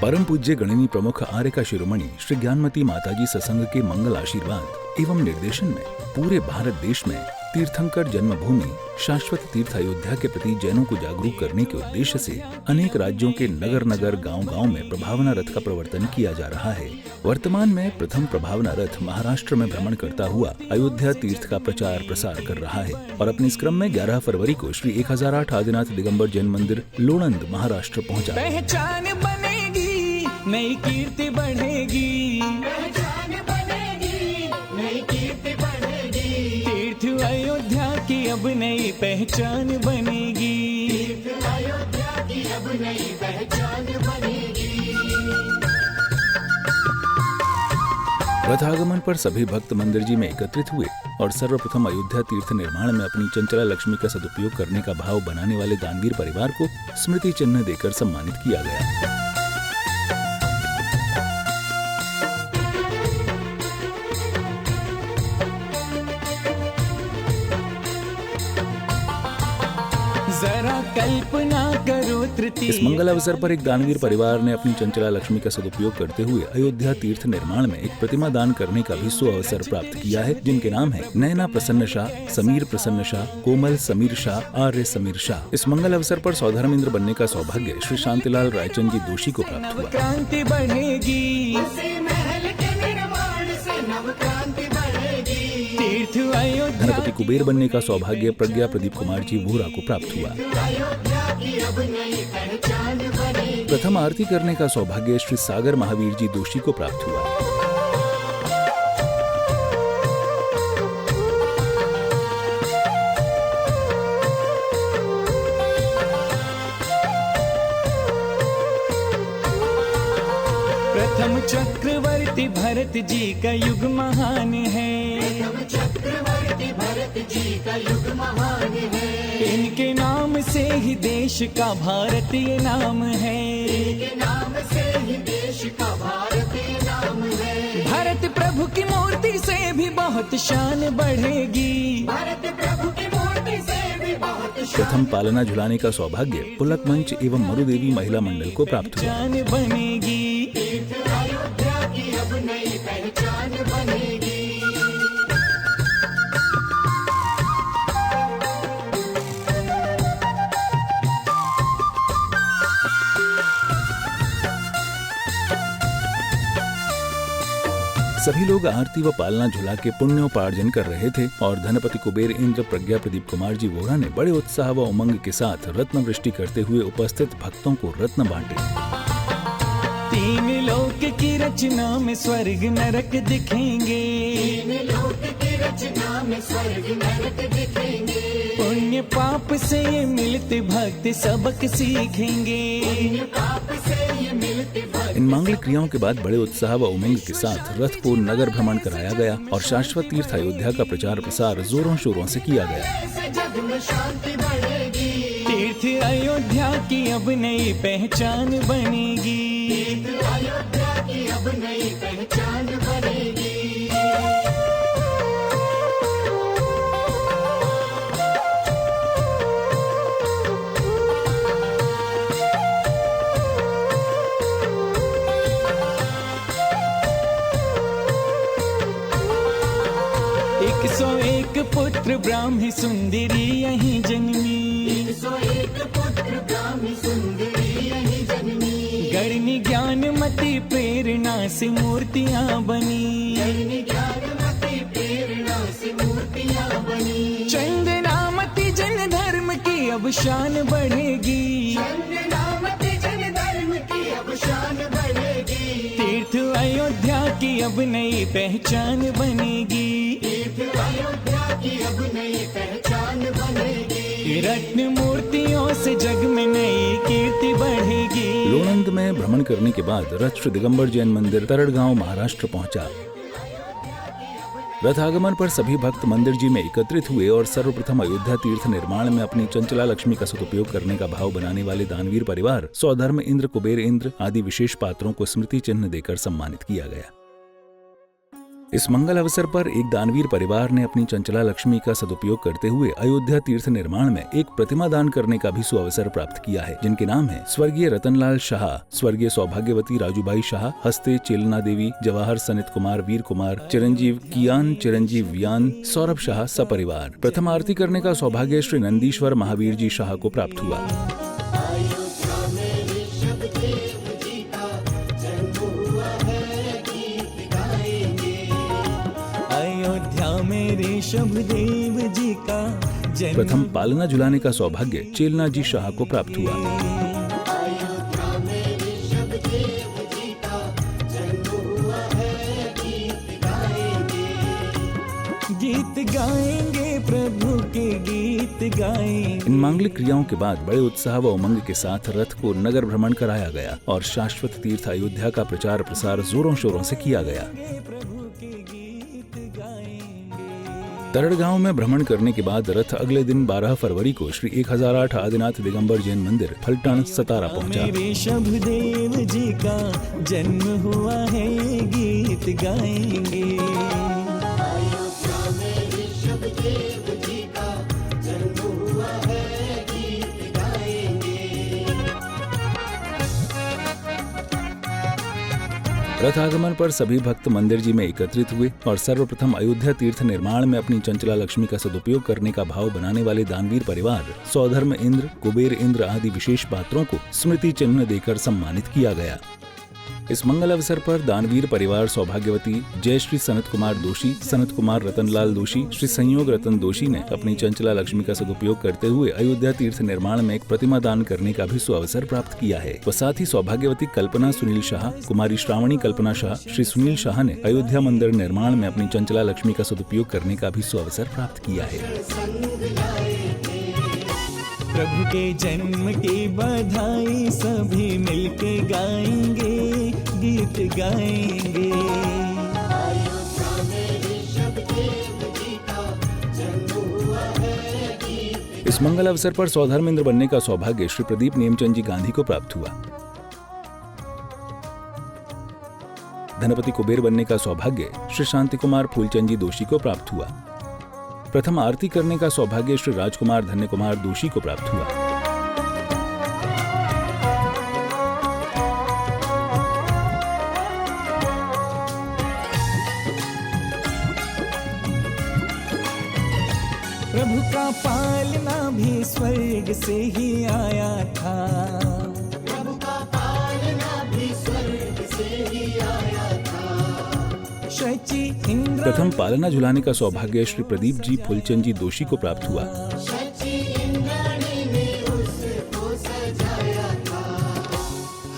परम पूज्य गणिनी प्रमुख आर्यका शिरोमणि श्री ज्ञानमती माताजी सत्संग के मंगल आशीर्वाद एवं निर्देशन में पूरे भारत देश में तीर्थंकर जन्मभूमि शाश्वत तीर्थ अयोध्या के प्रति जैनों को जागरूक करने के उद्देश्य से अनेक राज्यों के नगर नगर गांव-गांव में प्रभावना रथ का प्रवर्तन किया जा रहा है। वर्तमान में प्रथम प्रभावना रथ महाराष्ट्र में भ्रमण करता हुआ अयोध्या तीर्थ का प्रचार प्रसार कर रहा है और अपने इस क्रम में 11 फरवरी को श्री 1008 आदिनाथ दिगंबर जैन मंदिर लोणंद महाराष्ट्र पहुँचा। पहचान बनेगी, नई कीर्ति बढ़ेगी, पहचान बनेगी, नई कीर्ति बढ़ेगी। तीर्थ अयोध्या की अब नई पहचान बनेगी, तीर्थ अयोध्या की अब नई पहचान बनेगी। रथागमन पर सभी भक्त मंदिर जी में एकत्रित हुए और सर्वप्रथम अयोध्या तीर्थ निर्माण में अपनी चंचला लक्ष्मी का सदुपयोग करने का भाव बनाने वाले दानवीर परिवार को स्मृति चिन्ह देकर सम्मानित किया गया। जरा कल्पना करो तृतीय। इस मंगल अवसर पर एक दानवीर परिवार ने अपनी चंचला लक्ष्मी का सदुपयोग करते हुए अयोध्या तीर्थ निर्माण में एक प्रतिमा दान करने का भी सुअवसर प्राप्त किया है, जिनके नाम है नैना प्रसन्न शाह, समीर प्रसन्न शाह, कोमल समीर शाह, आर्य समीर शाह। इस मंगल अवसर पर सौधर्म इंद्र बनने का सौभाग्य श्री शांतिलाल रायचंद जी दोषी को प्राप्त हुआ। क्रांति बढ़ेगी, महल के निर्माण से नवक्रांति बढ़ेगी। तीर्थ अयोध्या धनपति कुबेर बनने का सौभाग्य प्रज्ञा प्रदीप कुमार जी वोरा को प्राप्त हुआ। प्रथम आरती करने का सौभाग्य श्री सागर महावीर जी दोषी को प्राप्त हुआ। प्रथम चक्रवर्ती भरत जी का युग महान है, प्रथम चक्रवर्ती भरत जी का युग महान है। इनके नाम से ही देश का भारतीय नाम है, इनके नाम से ही देश का भारतीय नाम है। भारत प्रभु की मूर्ति से भी बहुत शान बढ़ेगी, भारत प्रभु की मूर्ति से भी बहुत प्रथम पालना झुलाने का सौभाग्य पुलक मंच एवं मरुदेवी महिला मंडल को प्राप्त हुआ। शान बनेगी, अयोध्या की अब नई पहचान बनेगी। सभी लोग आरती व पालना झुला के पुण्योपार्जन कर रहे थे और धनपति कुबेर इंद्र प्रज्ञा प्रदीप कुमार जी वोरा ने बड़े उत्साह व उमंग के साथ रत्न वृष्टि करते हुए उपस्थित भक्तों को रत्न बांटे। तीन लोक की रचना में स्वर्ग नरक दिखेंगे, तीन लोक की रचना में स्वर्ग नरक दिखेंगे। पुण्य पाप से ये मिलते भक्त सबक सीखेंगे, पुण्य पाप से ये मिलते भक्त। इन मांगलिक क्रियाओं के बाद बड़े उत्साह व उमंग के साथ रथ को नगर भ्रमण कराया गया और शाश्वत तीर्थ अयोध्या का प्रचार प्रसार जोरों शोरों से किया गया। जग में शांति बढ़ेगी, तीर्थ अयोध्या की अब नई पहचान बनेगी, तीर्थ अयोध्या की अब नई पहचान बनेगी। एक पुत्र ब्राह्मी सुंदरी यहीं जन्मी, 101 पुत्र ब्राह्मी सुंदरी यहीं जन्मी। गणिनी ज्ञानमती प्रेरणा से मूर्तियां बनी, गणिनी ज्ञानमती प्रेरणा से मूर्तियां बनी। चंदनामती जन धर्म की अब शान बढ़ेगी, चंदनामती जन धर्म की अब शान बढ़ेगी। तीर्थ अयोध्या की अब नई पहचान बनेगी, तीर्थ अयोध्या की अब नई पहचान बनेगी। रत्न मूर्तियों से जग में नई कीर्ति बढ़ेगी। लोणंद में भ्रमण करने के बाद रथ श्री दिगंबर जैन मंदिर तरड़गांव महाराष्ट्र पहुंचा। रथागमन पर सभी भक्त मंदिर जी में एकत्रित हुए और सर्वप्रथम अयोध्या तीर्थ निर्माण में अपनी चंचला लक्ष्मी का सदुपयोग करने का भाव बनाने वाले दानवीर परिवार सौधर्म इंद्र कुबेर इंद्र आदि विशेष पात्रों को स्मृति चिन्ह देकर सम्मानित किया गया। इस मंगल अवसर पर एक दानवीर परिवार ने अपनी चंचला लक्ष्मी का सदुपयोग करते हुए अयोध्या तीर्थ निर्माण में एक प्रतिमा दान करने का भी सुअवसर प्राप्त किया है, जिनके नाम है स्वर्गीय रतनलाल शाह, स्वर्गीय सौभाग्यवती राजूबाई शाह, हस्ते चेलना देवी, जवाहर सनित कुमार, वीर कुमार, चिरंजीव कियान, चिरंजीव वियान, सौरभ शाह सपरिवार। प्रथम आरती करने का सौभाग्य श्री नंदीश्वर महावीर जी शाह को प्राप्त हुआ। ऋषभदेव जी का प्रथम पालना झुलाने का सौभाग्य चेलना जी शाह को प्राप्त हुआ। गीत गाएंगे प्रभु के गीत गाएंगे। इन मांगलिक क्रियाओं के बाद बड़े उत्साह व उमंग के साथ रथ को नगर भ्रमण कराया गया और शाश्वत तीर्थ अयोध्या का प्रचार प्रसार जोरों शोरों से किया गया। तरड़ गांव में भ्रमण करने के बाद रथ अगले दिन 12 फरवरी को श्री 1008 आदिनाथ दिगंबर जैन मंदिर फलटण सतारा पहुंचा। ऋषभदेव जी का जन्म हुआ है, गीत गाएंगे। रथ आगमन पर सभी भक्त मंदिर जी में एकत्रित हुए और सर्वप्रथम अयोध्या तीर्थ निर्माण में अपनी चंचला लक्ष्मी का सदुपयोग करने का भाव बनाने वाले दानवीर परिवार सौधर्म इंद्र, कुबेर इंद्र आदि विशेष पात्रों को स्मृति चिन्ह देकर सम्मानित किया गया। इस मंगल अवसर पर दानवीर परिवार सौभाग्यवती जय श्री सनत कुमार दोषी, सनत कुमार रतनलाल दोषी, श्री संयोग रतन दोषी ने अपनी चंचला लक्ष्मी का सदुपयोग करते हुए अयोध्या तीर्थ निर्माण में एक प्रतिमा दान करने का भी सुअवसर प्राप्त किया है। व साथ ही सौभाग्यवती कल्पना सुनील शाह, कुमारी श्रावणी कल्पना शाह, श्री सुनील शाह ने अयोध्या मंदिर निर्माण में अपनी चंचला लक्ष्मी का सदुपयोग करने का भी सुअवसर प्राप्त किया है। प्रभु के जन्म की बधाई सभी मिलके गाएंगे, गीत गाएंगे। इस मंगल अवसर पर सौधर्म इंद्र बनने का सौभाग्य श्री प्रदीप नेमचंद जी गांधी को प्राप्त हुआ। धनपति कुबेर बनने का सौभाग्य श्री शांति कुमार फूलचंद जी दोषी को प्राप्त हुआ। प्रथम आरती करने का सौभाग्य श्री राजकुमार धन्य कुमार दोषी को प्राप्त हुआ। प्रभु का पालना भी स्वर्ग से ही आया था। प्रभु का पालना भी स्वर्ग से ही आया था। प्रथम पालना झुलाने का सौभाग्य श्री प्रदीप जी फूलचंद जी दोषी को प्राप्त हुआ।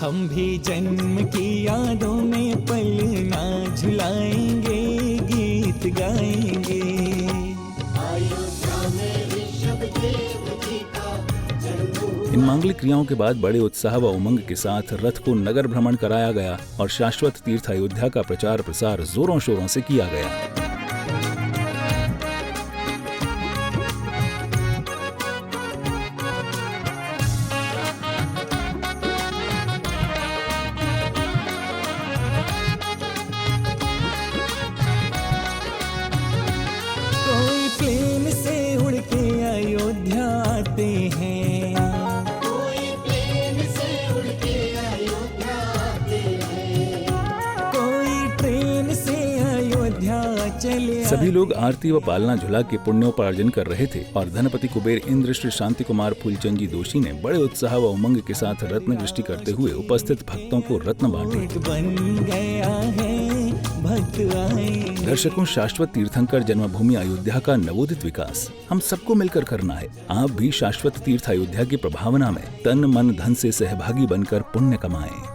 हम भी जन्म की यादों में पलना झुलाएंगे, गीत गाएंगे। इन मांगलिक क्रियाओं के बाद बड़े उत्साह व उमंग के साथ रथ को नगर भ्रमण कराया गया और शाश्वत तीर्थ अयोध्या का प्रचार प्रसार जोरों शोरों से किया गया। कोई प्लेन से उड़ के अयोध्या आते हैं, सभी लोग आरती व पालना झुला के पुण्योपार्जन कर रहे थे और धनपति कुबेर इंद्र श्री शांति कुमार फूलचंद जी दोषी ने बड़े उत्साह व उमंग के साथ रत्न वृष्टि करते हुए उपस्थित भक्तों को रत्न बांटे। बन गया है भक्त आए। दर्शकों, शाश्वत तीर्थंकर जन्मभूमि अयोध्या का नवोदित विकास हम सबको मिलकर करना है। आप भी शाश्वत तीर्थ अयोध्या की प्रभावना में तन मन धन से सहभागी बनकर पुण्य कमाएं।